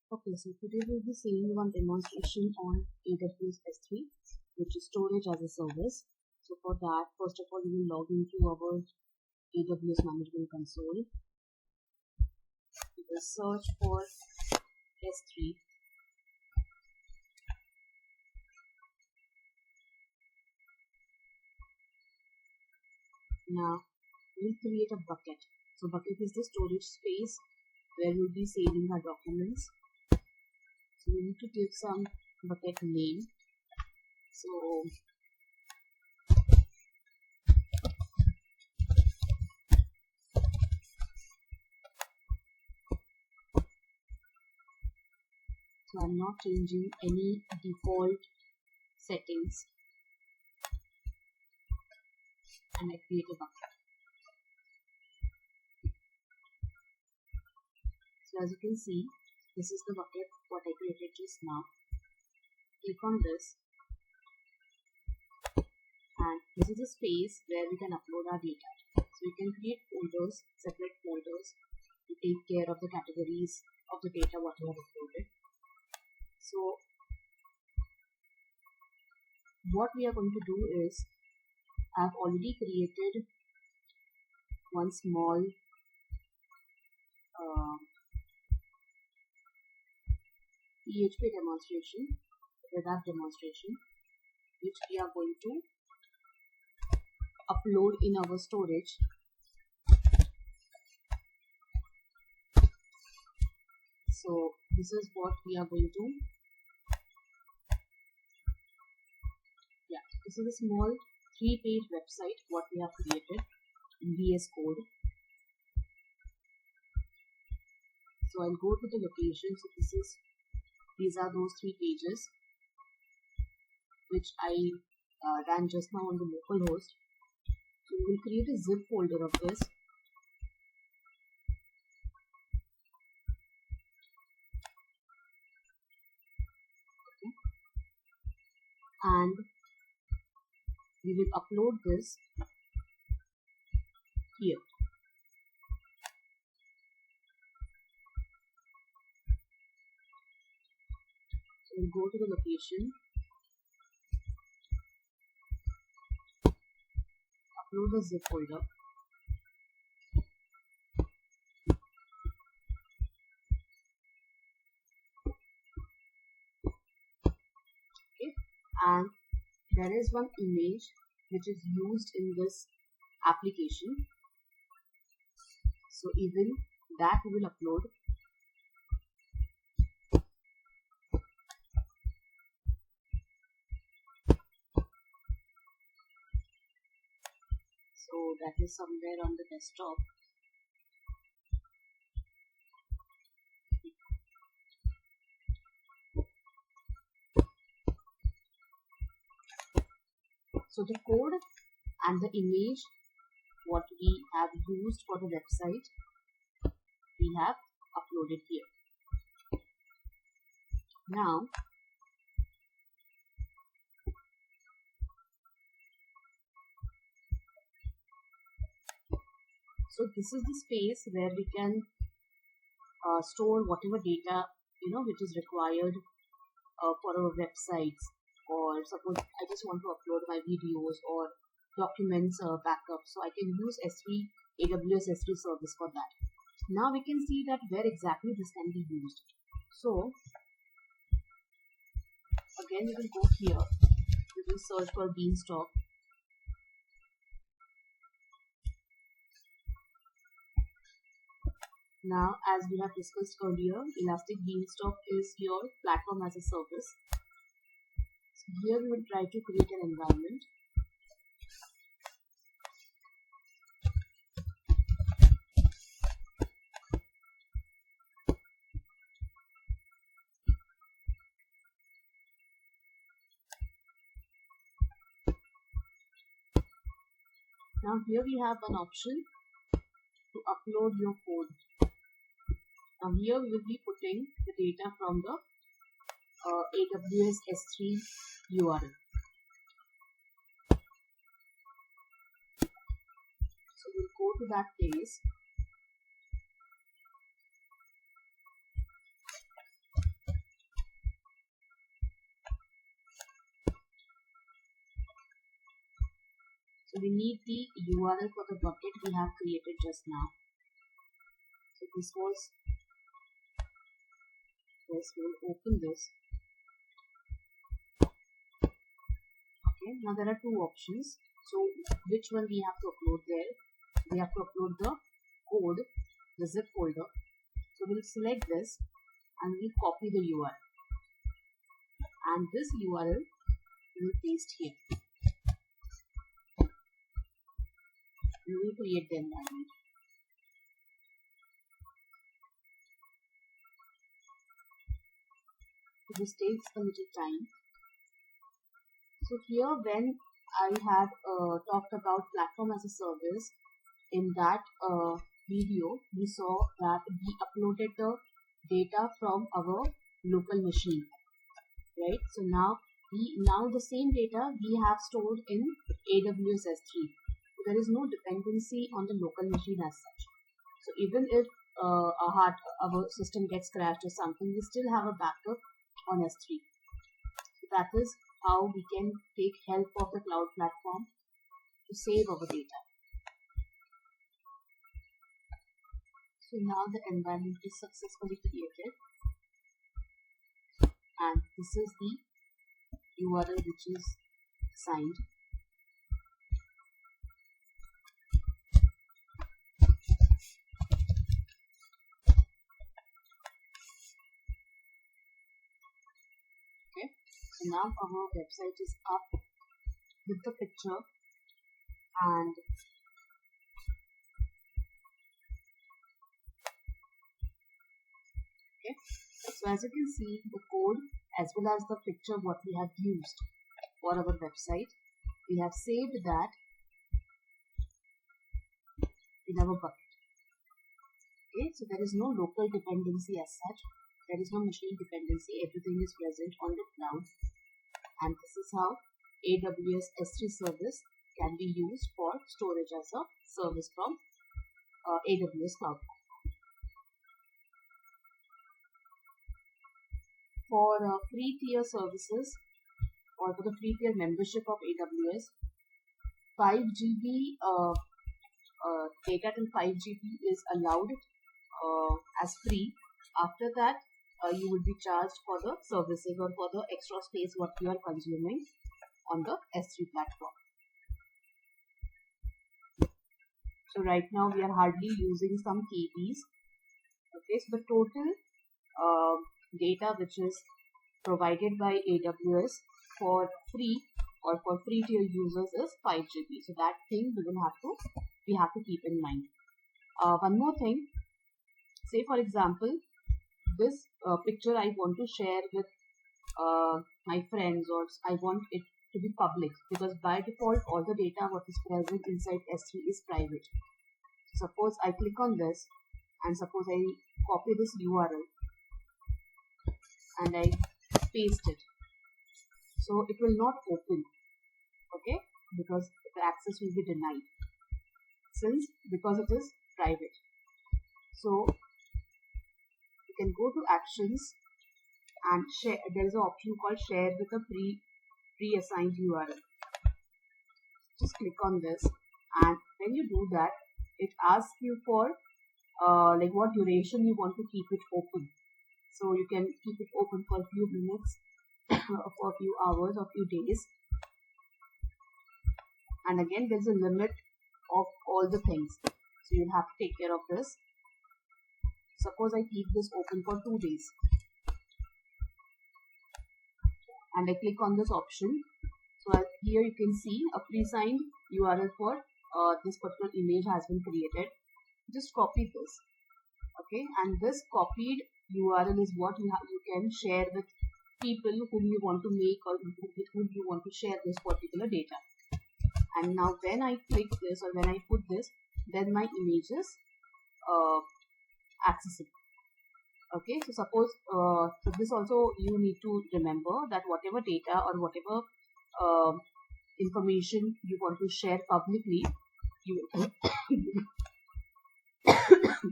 Okay, so today we'll be seeing one demonstration on AWS S3, which is storage as a service. So for that, first of all, we will log into our AWS Management Console. We will search for S3. Now, we'll create a bucket. So bucket is the storage space where we'll be saving our documents. So we need to give some bucket name. So I'm not changing any default settings, and I create a bucket. So as you can see, this is the bucket what I created just now. Click on this, and this is a space where we can upload our data. So we can create folders, separate folders to take care of the categories of the data what we have uploaded. So what we are going to do is, I've already created one small PHP demonstration, web demonstration, which we are going to upload in our storage. So this is what we are going to, this is a small 3-page website what we have created in VS Code. So I'll go to the location. So these are those 3 pages which I ran just now on the localhost. So we will create a zip folder of this. Okay. And we will upload this here. So we'll go to the location, upload the zip folder. Okay. And there is one image which is used in this application. So even that we will upload. So that is somewhere on the desktop. So the code and the image what we have used for the website, we have uploaded here. Now so this is the space where we can store whatever data which is required for our websites, or suppose I just want to upload my videos or documents backup, so I can use S3 AWS S3 service for that. Now we can see that where exactly this can be used. So again we will go here, we will search for Beanstalk. Now, as we have discussed earlier, Elastic Beanstalk is your platform as a service. So here we will try to create an environment. Now here we have an option to upload your code. Now here we will be putting the data from the AWS S3 URL. So we'll go to that place. So we need the URL for the bucket we have created just now. So this was this. We will open this. Okay, now there are two options. So which one we have to upload there? We have to upload the code, the zip folder. So we'll select this and we'll copy the URL. And this URL we will paste here. We will create the environment. So this takes a little time. So here when I had talked about platform as a service, in that video we saw that we uploaded the data from our local machine, right? So now the same data we have stored in AWS S3. So there is no dependency on the local machine as such. So even if our system gets crashed or something, we still have a backup on S3. So that is how we can take help of the cloud platform to save our data. So now the environment is successfully created, and this is the URL which is assigned. Okay, so now our website is up with the picture, and okay, so as you can see, the code as well as the picture what we have used for our website, we have saved that in our bucket. Okay, so there is no local dependency as such. There is no machine dependency. Everything is present on the cloud, and this is how AWS S3 service can be used for storage as a service from AWS Cloud. For free tier services or for the free tier membership of AWS, 5 GB data till 5 GB is allowed as free. After that, you will be charged for the services or for the extra space what you are consuming on the S3 platform. So right now we are hardly using some KBs. Okay, so the total data which is provided by AWS for free or for free tier users is 5 GB. So that thing we have to keep in mind. One more thing, say for example, this picture I want to share with my friends, or I want it to be public, because by default all the data what is present inside S3 is private. Suppose I click on this and suppose I copy this URL and I paste it, so it will not open, okay, because the access will be denied because it is private. So you can go to actions and share. There is an option called share with a pre-assigned URL. Just click on this, and when you do that, it asks you for like what duration you want to keep it open. So you can keep it open for a few minutes, for a few hours, or a few days. And again, there's a limit of all the things. So you'll have to take care of this. Suppose I keep this open for 2 days. And I click on this option. So here you can see a pre-signed URL for this particular image has been created. Just copy this. Okay, and this copied URL is what you can share with people whom you want to make or with whom you want to share this particular data. And now when I click this or when I put this, then my image is accessible. Okay, so suppose so this also you need to remember that whatever data or whatever information you want to share publicly, you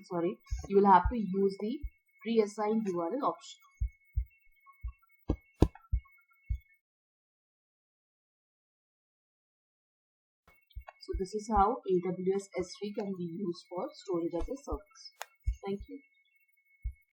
sorry, you will have to use the pre-assigned URL option. So this is how AWS S3 can be used for storage as a service. Thank you.